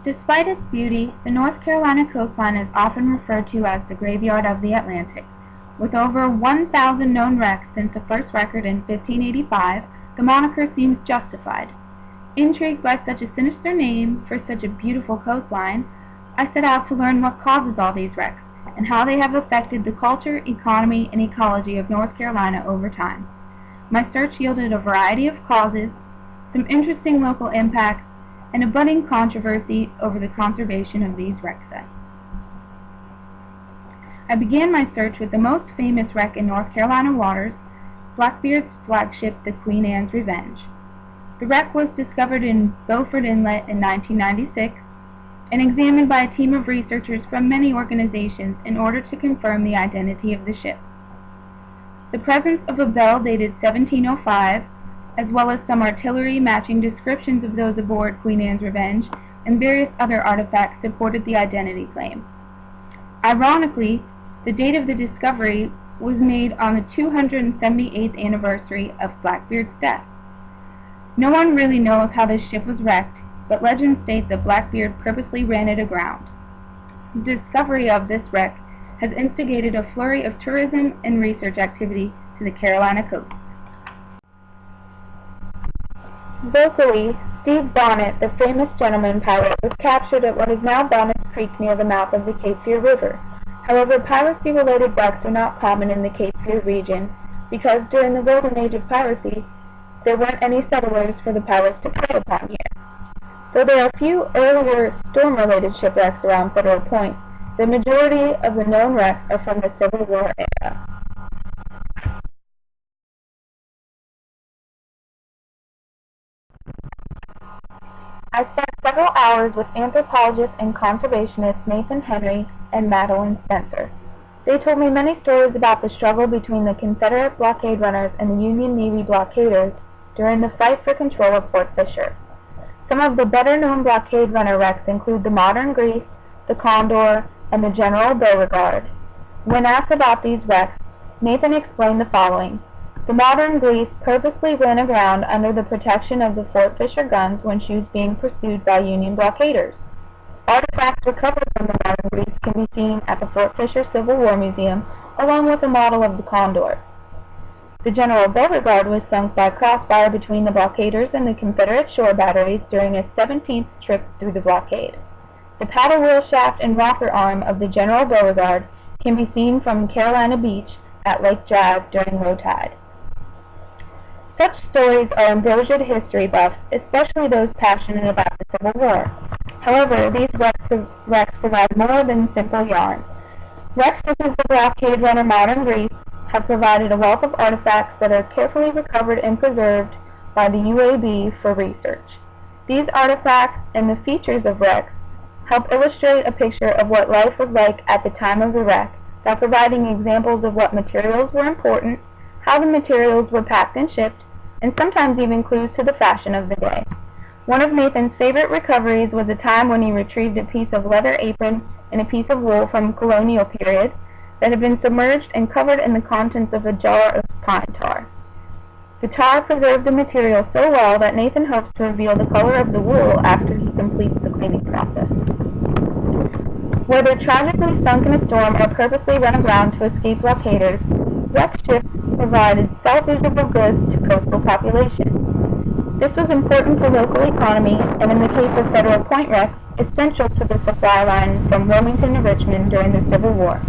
Despite its beauty, the North Carolina coastline is often referred to as the graveyard of the Atlantic. With over 1,000 known wrecks since the first record in 1585, the moniker seems justified. Intrigued by such a sinister name for such a beautiful coastline, I set out to learn what causes all these wrecks and how they have affected the culture, economy, and ecology of North Carolina over time. My search yielded a variety of causes, some interesting local impacts, and a budding controversy over the conservation of these wreck sites. I began my search with the most famous wreck in North Carolina waters, Blackbeard's flagship, the Queen Anne's Revenge. The wreck was discovered in Beaufort Inlet in 1996 and examined by a team of researchers from many organizations in order to confirm the identity of the ship. The presence of a bell dated 1705, as well as some artillery matching descriptions of those aboard Queen Anne's Revenge, and various other artifacts supported the identity claim. Ironically, the date of the discovery was made on the 278th anniversary of Blackbeard's death. No one really knows how this ship was wrecked, but legends state that Blackbeard purposely ran it aground. The discovery of this wreck has instigated a flurry of tourism and research activity to the Carolina coast. Locally, Steve Bonnet, the famous gentleman pirate, was captured at what is now Bonnet's Creek near the mouth of the Cape Fear River. However, piracy-related wrecks are not common in the Cape Fear region because during the golden age of piracy, there weren't any settlers for the pirates to prey upon here. Though there are a few earlier storm-related shipwrecks around Federal Point, the majority of the known wrecks are from the Civil War era. I spent several hours with anthropologists and conservationists Nathan Henry and Madeline Spencer. They told me many stories about the struggle between the Confederate blockade runners and the Union Navy blockaders during the fight for control of Fort Fisher. Some of the better-known blockade runner wrecks include the Modern Greece, the Condor, and the General Beauregard. When asked about these wrecks, Nathan explained the following. The Modern Greece purposely ran aground under the protection of the Fort Fisher guns when she was being pursued by Union blockaders. Artifacts recovered from the Modern Greece can be seen at the Fort Fisher Civil War Museum, along with a model of the Condor. The General Beauregard was sunk by crossfire between the blockaders and the Confederate shore batteries during a 17th trip through the blockade. The paddle wheel shaft and rocker arm of the General Beauregard can be seen from Carolina Beach at Lake Drive during low tide. Such stories are ambrosia to history buffs, especially those passionate about the Civil War. However, these wrecks provide more than simple yarn. Wrecks such as the blockade runner Modern Greece have provided a wealth of artifacts that are carefully recovered and preserved by the UAB for research. These artifacts and the features of wrecks help illustrate a picture of what life was like at the time of the wreck by providing examples of what materials were important, how the materials were packed and shipped, and sometimes even clues to the fashion of the day. One of Nathan's favorite recoveries was a time when he retrieved a piece of leather apron and a piece of wool from colonial period that had been submerged and covered in the contents of a jar of pine tar. The tar preserved the material so well that Nathan hopes to reveal the color of the wool after he completes the cleaning process. Whether tragically sunk in a storm or purposely run aground to escape blockaders, wreck ships provided salvageable goods to coastal population. This was important for local economy, and in the case of Federal Point wrecks, essential to the supply line from Wilmington to Richmond during the Civil War.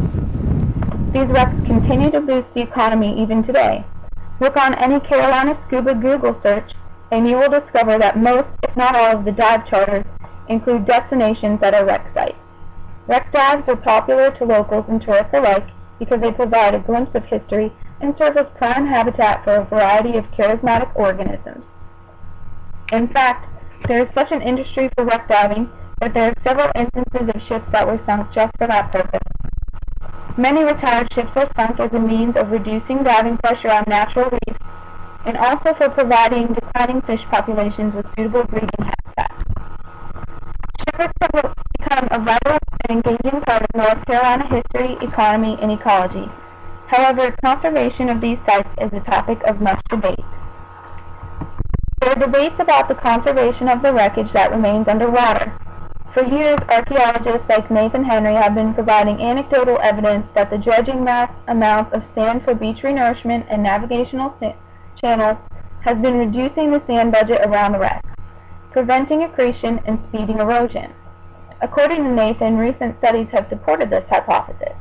These wrecks continue to boost the economy even today. Look on any Carolina scuba Google search, and you will discover that most, if not all, of the dive charters include destinations that are wreck sites. Wreck dives are popular to locals and tourists alike because they provide a glimpse of history and serve as prime habitat for a variety of charismatic organisms. In fact, there is such an industry for wreck diving that there are several instances of ships that were sunk just for that purpose. Many retired ships are sunk as a means of reducing diving pressure on natural reefs and also for providing declining fish populations with suitable breeding habitat. Shipwrecks have become a vital and engaging part of North Carolina history, economy, and ecology. However, conservation of these sites is a topic of much debate. There are debates about the conservation of the wreckage that remains underwater. For years, archaeologists like Nathan Henry have been providing anecdotal evidence that the dredging mass amounts of sand for beach renourishment and navigational channels has been reducing the sand budget around the wrecks, preventing accretion and speeding erosion. According to Nathan, recent studies have supported this hypothesis.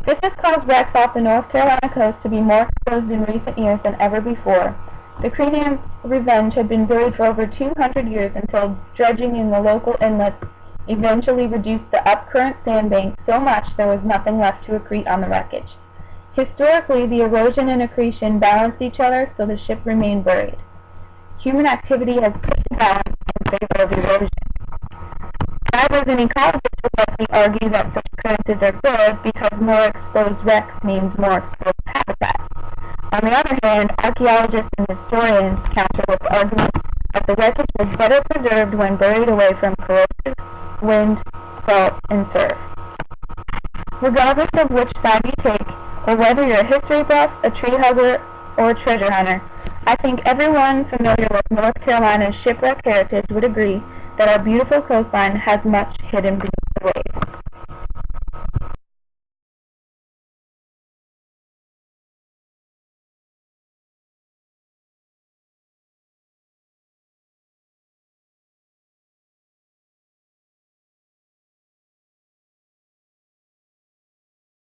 This has caused wrecks off the North Carolina coast to be more exposed in recent years than ever before. The Creedam's Revenge had been buried for over 200 years until dredging in the local inlets eventually reduced the upcurrent sandbank so much there was nothing left to accrete on the wreckage. Historically, the erosion and accretion balanced each other, so the ship remained buried. Human activity has tipped the balance in favor of erosion. Divers and ecologists would likely argue that such occurrences are good because more exposed wrecks means more exposed habitat. On the other hand, archaeologists and historians counter with the argument that the wreckage was better preserved when buried away from corrosive wind, salt, and surf. Regardless of which side you take, or whether you're a history buff, a tree hugger, or a treasure hunter, I think everyone familiar with North Carolina's shipwreck heritage would agree that our beautiful coastline has much hidden beneath the waves.